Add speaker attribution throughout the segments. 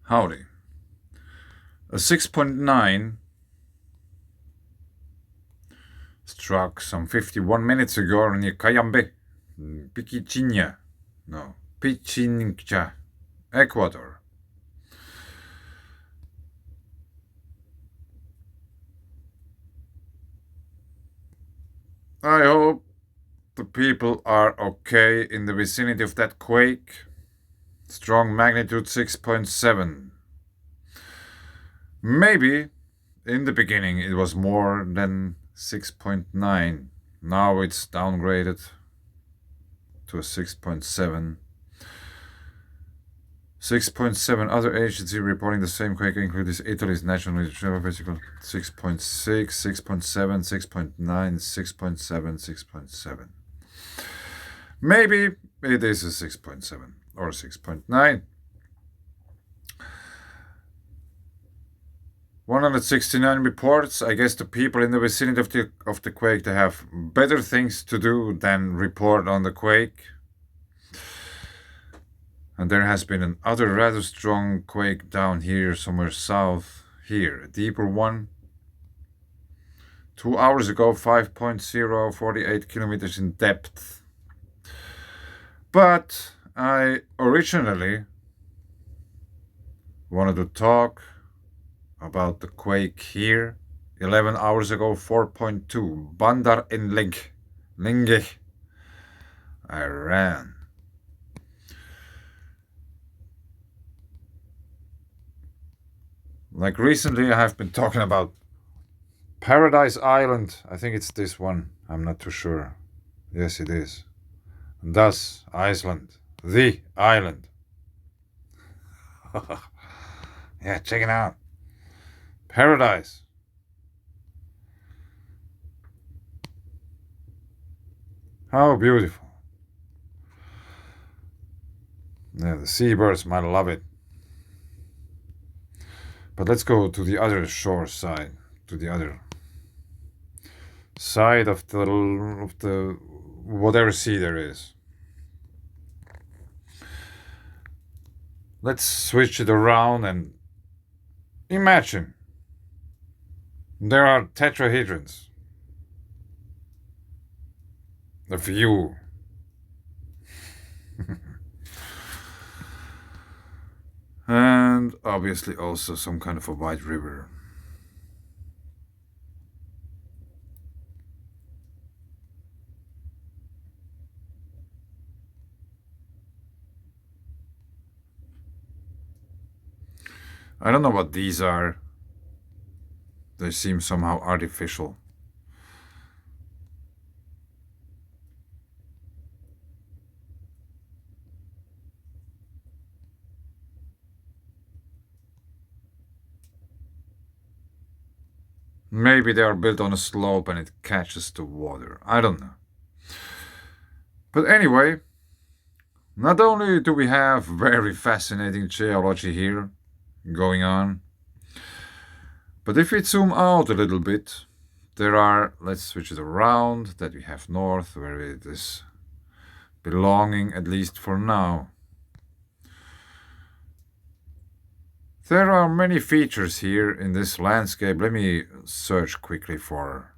Speaker 1: Howdy. A 6.9 struck some 51 minutes ago near Cayambe, Pichincha, Ecuador. I hope the people are okay in the vicinity of that quake. Strong magnitude 6.7. Maybe in the beginning it was more than 6.9. Now it's downgraded to a 6.7. 6.7. Other agencies reporting the same quake include Italy's National Physical 6.6, 6.7, 6.9, 6.7, 6.7. Maybe it is a 6.7 or 6.9. 169 reports. I guess the people in the vicinity of the quake, they have better things to do than report on the quake. And there has been another rather strong quake down here, somewhere south here, a deeper one. 2 hours ago, 5.0, 48 kilometers in depth. But I originally wanted to talk about the quake here. 11 hours ago, 4.2, Bandar in Linge, Iran. Like recently, I have been talking about Paradise Island. I think it's this one. I'm not too sure. Yes, it is. And thus, Iceland. The island. Yeah, check it out. Paradise. How beautiful. Yeah, the seabirds might love it. But let's go to the other shore side, to the other side of the whatever sea there is. Let's switch it around and imagine there are tetrahedrons. A few. And obviously also some kind of a wide river. I don't know what these are. They seem somehow artificial. Maybe they are built on a slope and it catches the water. I don't know. But anyway, not only do we have very fascinating geology here going on, but if we zoom out a little bit, there are, let's switch it around, that we have north, where it is belonging, at least for now. There are many features here in this landscape. Let me search quickly for,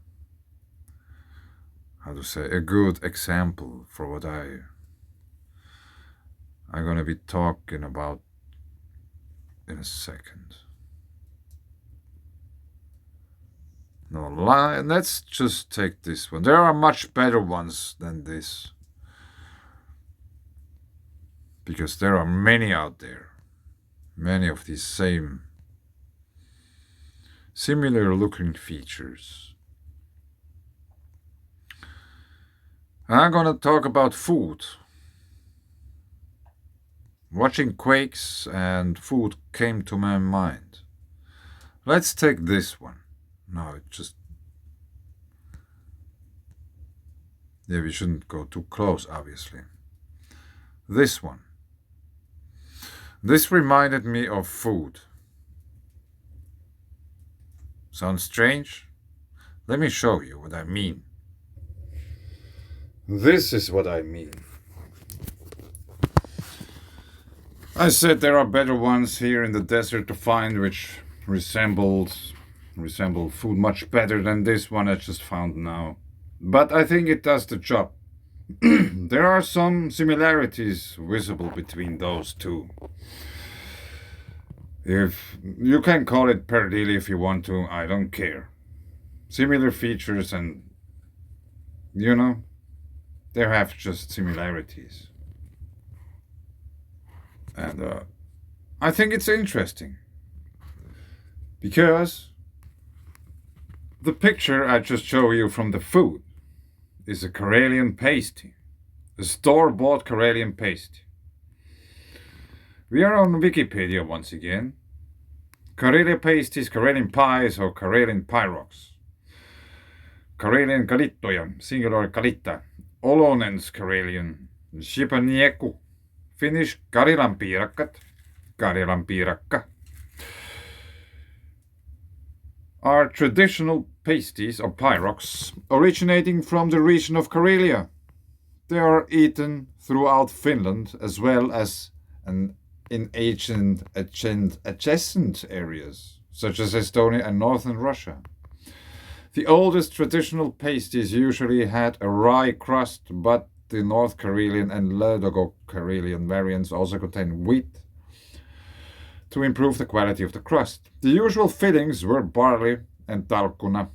Speaker 1: how to say, a good example for what I'm going to be talking about in a second. No, let's just take this one. There are much better ones than this, because there are many out there. Many of these same similar looking features. I'm gonna talk about food. Watching quakes and food came to my mind. Let's take this one. No, it just... Yeah, we shouldn't go too close, obviously. This one. This reminded me of food. Sounds strange? Let me show you what I mean. This is what I mean. I said there are better ones here in the desert to find which resemble food much better than this one I just found now. But I think it does the job. There are some similarities visible between those two. If you can call it perdili if you want to, I don't care. Similar features and they have just similarities. And I think it's interesting because the picture I just showed you from the food is a Karelian pasty, a store-bought Karelian pasty. We are on Wikipedia once again. Karelian pasties, Karelian pies, or Karelian pirogs. Karelian kalittoja, singular kalitta. Olonens Karelian, Shipanieku. Finnish Karelian Pirakkat, Karelian Pirakka, are traditional pasties or pyrogs originating from the region of Karelia. They are eaten throughout Finland as well as in adjacent areas, such as Estonia and northern Russia. The oldest traditional pasties usually had a rye crust, but the North Karelian and Ladogo-Karelian variants also contain wheat to improve the quality of the crust. The usual fillings were barley and talkuna.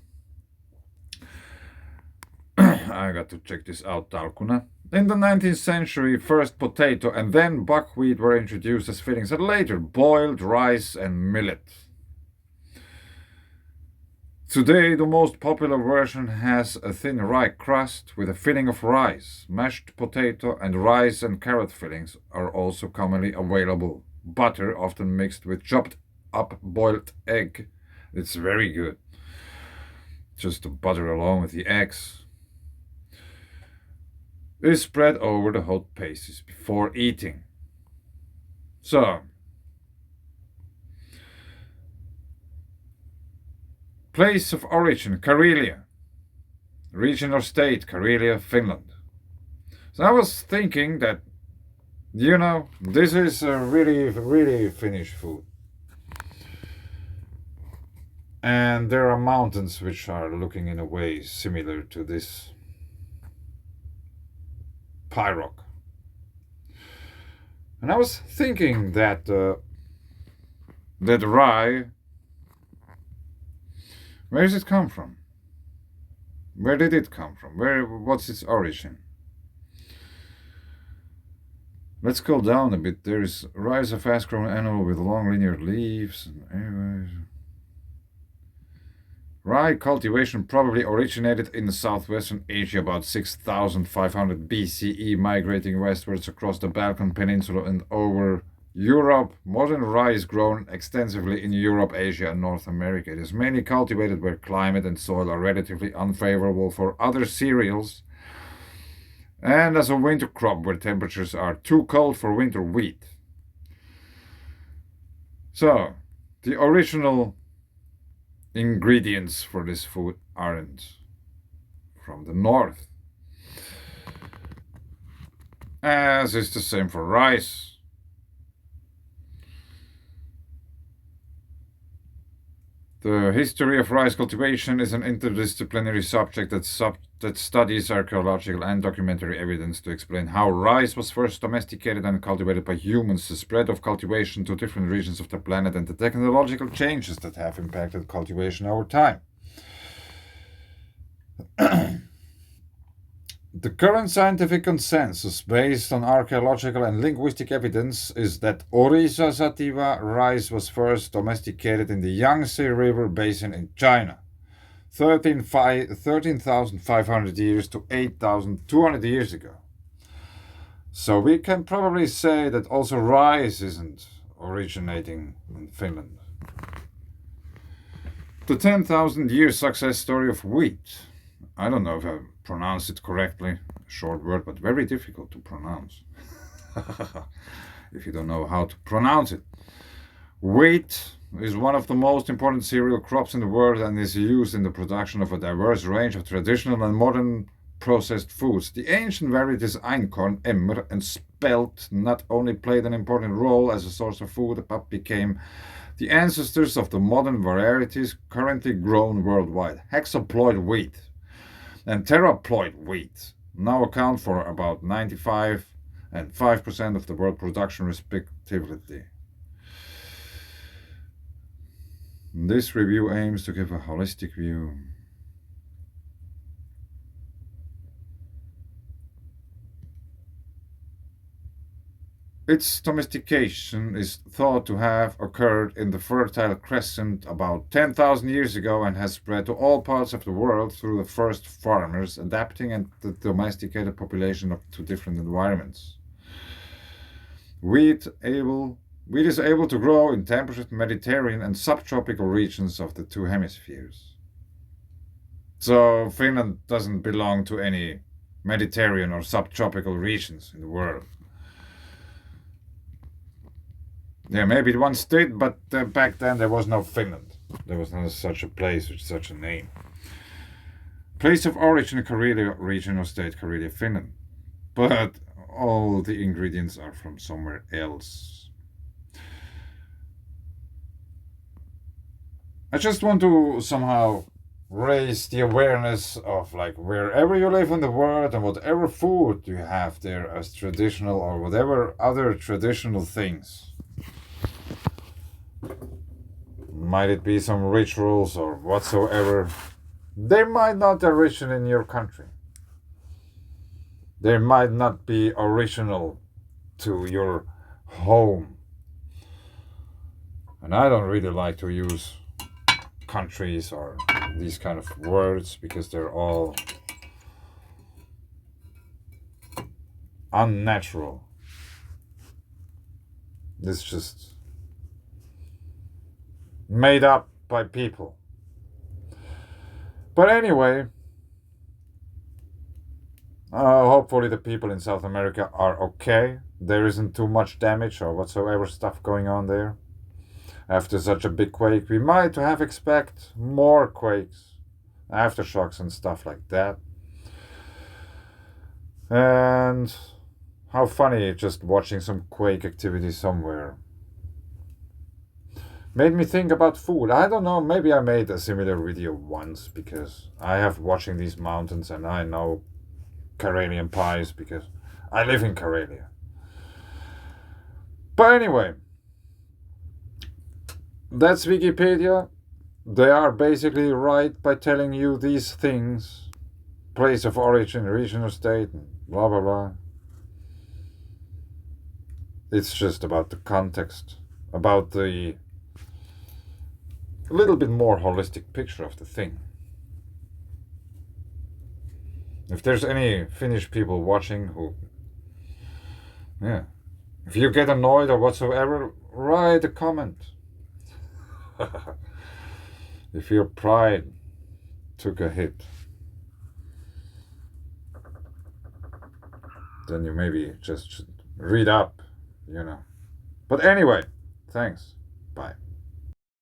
Speaker 1: I got to check this out, talkuna. In the 19th century, first potato and then buckwheat were introduced as fillings, and later boiled rice and millet. Today, the most popular version has a thin rye crust with a filling of rice. Mashed potato and rice and carrot fillings are also commonly available. Butter, often mixed with chopped up boiled egg. It's very good. Just the butter along with the eggs is spread over the hot pasties before eating. So, place of origin, Karelia. Region or state, Karelia, Finland. So I was thinking that, this is a really, really Finnish food. And there are mountains which are looking in a way similar to this Pirog. And I was thinking that rye, where does it come from? Where did it come from? What's its origin? Let's go down a bit. There is rye is a fast-growing animal with long linear leaves. Rye cultivation probably originated in southwestern Asia about 6,500 BCE, migrating westwards across the Balkan Peninsula and over Europe. Modern rye is grown extensively in Europe, Asia, and North America. It is mainly cultivated where climate and soil are relatively unfavorable for other cereals, and as a winter crop where temperatures are too cold for winter wheat. So, the original ingredients for this food aren't from the north, as is the same for rice. The history of rice cultivation is an interdisciplinary subject that studies archaeological and documentary evidence to explain how rice was first domesticated and cultivated by humans, the spread of cultivation to different regions of the planet, and the technological changes that have impacted cultivation over time. The current scientific consensus, based on archaeological and linguistic evidence, is that Orisa sativa rice was first domesticated in the Yangtze River Basin in China, 13,500 years to 8,200 years ago. So we can probably say that also rice isn't originating in Finland. The 10,000-year success story of wheat. I don't know if I pronounced it correctly. Short word, but very difficult to pronounce. If you don't know how to pronounce it. Wheat is one of the most important cereal crops in the world and is used in the production of a diverse range of traditional and modern processed foods. The ancient varieties einkorn, emmer, and spelt not only played an important role as a source of food, but became the ancestors of the modern varieties currently grown worldwide. Hexaploid wheat and teraploid wheat now account for about 95 and 5% of the world production, respectively. This review aims to give a holistic view. Its domestication is thought to have occurred in the Fertile Crescent about 10,000 years ago and has spread to all parts of the world through the first farmers adapting and the domesticated population to different environments. Wheat is able to grow in temperate Mediterranean and subtropical regions of the two hemispheres. So Finland doesn't belong to any Mediterranean or subtropical regions in the world. Yeah, maybe it once did, but back then there was no Finland. There was not such a place with such a name. Place of origin, Karelia region or state, Karelia, Finland. But all the ingredients are from somewhere else. I just want to somehow raise the awareness of, like, wherever you live in the world and whatever food you have there as traditional or whatever other traditional things. Might it be some rituals or whatsoever, they might not originate in your country. They might not be original to your home. And I don't really like to use countries or these kind of words because they're all unnatural. It's just made up by people. But anyway, hopefully the people in South America are okay. There isn't too much damage or whatsoever stuff going on there. After such a big quake, we might have expect more quakes, aftershocks and stuff like that. And how funny, just watching some quake activity somewhere made me think about food. I don't know, maybe I made a similar video once because I have watching these mountains and I know Karelian pies because I live in Karelia. But anyway, that's Wikipedia. They are basically right by telling you these things. Place of origin, region or state, blah blah blah. It's just about the context, about the a little bit more holistic picture of the thing. If there's any Finnish people watching who, if you get annoyed or whatsoever, write a comment. If your pride took a hit, then you maybe just should read up, But anyway, thanks. Bye.